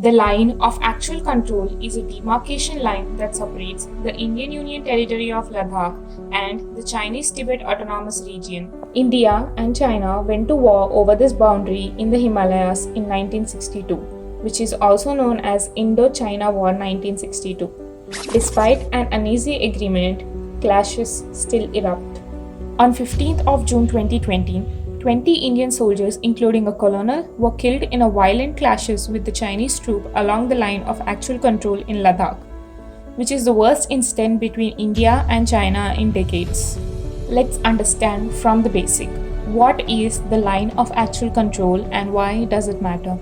The line of actual control is a demarcation line that separates the Indian Union territory of Ladakh and the Chinese Tibet Autonomous Region. India and China went to war over this boundary in the Himalayas in 1962, which is also known as Indo-China War 1962. Despite an uneasy agreement, clashes still erupt. On 15th of June 2020, 20 Indian soldiers, including a colonel, were killed in a violent clashes with the Chinese troop along the line of actual control in Ladakh, which is the worst incident between India and China in decades. Let's understand from the basic. What is the line of actual control and why does it matter?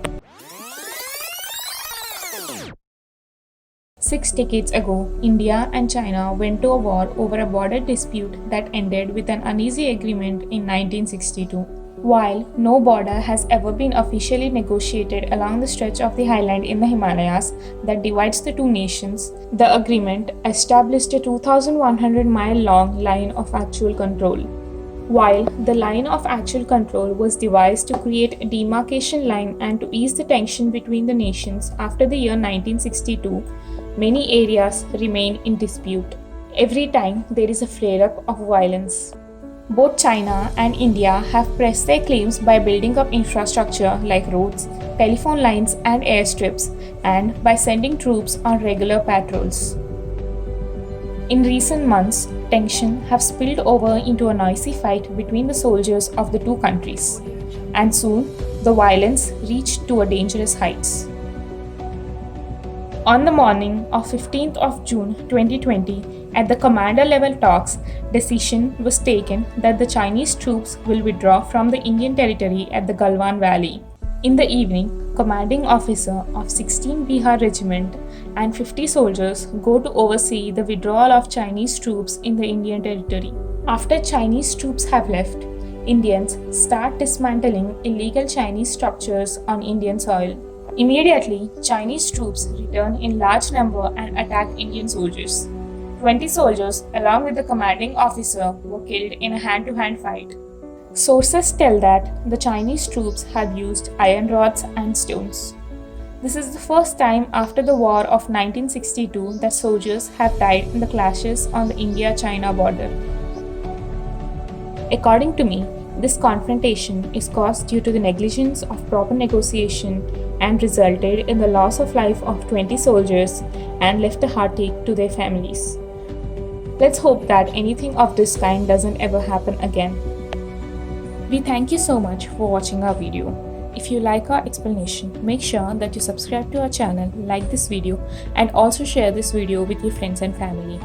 6 decades ago, India and China went to a war over a border dispute that ended with an uneasy agreement in 1962. While no border has ever been officially negotiated along the stretch of the highland in the Himalayas that divides the two nations, the agreement established a 2,100-mile-long line of actual control. While the line of actual control was devised to create a demarcation line and to ease the tension between the nations after the year 1962, many areas remain in dispute. Every time there is a flare-up of violence. Both China and India have pressed their claims by building up infrastructure like roads, telephone lines, and airstrips, and by sending troops on regular patrols. In recent months, tension have spilled over into a noisy fight between the soldiers of the two countries, and soon the violence reached to a dangerous heights. On the morning of 15th of June 2020, at the commander level talks, decision was taken that the Chinese troops will withdraw from the Indian territory at the Galwan Valley. In the evening, commanding officer of 16 Bihar Regiment and 50 soldiers go to oversee the withdrawal of Chinese troops in the Indian territory. After Chinese troops have left, Indians start dismantling illegal Chinese structures on Indian soil. Immediately, Chinese troops return in large number and attack Indian soldiers. 20 soldiers, along with the commanding officer, were killed in a hand-to-hand fight. Sources tell that the Chinese troops have used iron rods and stones. This is the first time after the War of 1962 that soldiers have died in the clashes on the India-China border. According to me, this confrontation is caused due to the negligence of proper negotiation and resulted in the loss of life of 20 soldiers and left a heartache to their families. Let's hope that anything of this kind doesn't ever happen again. We thank you so much for watching our video. If you like our explanation, make sure that you subscribe to our channel, like this video, and also share this video with your friends and family.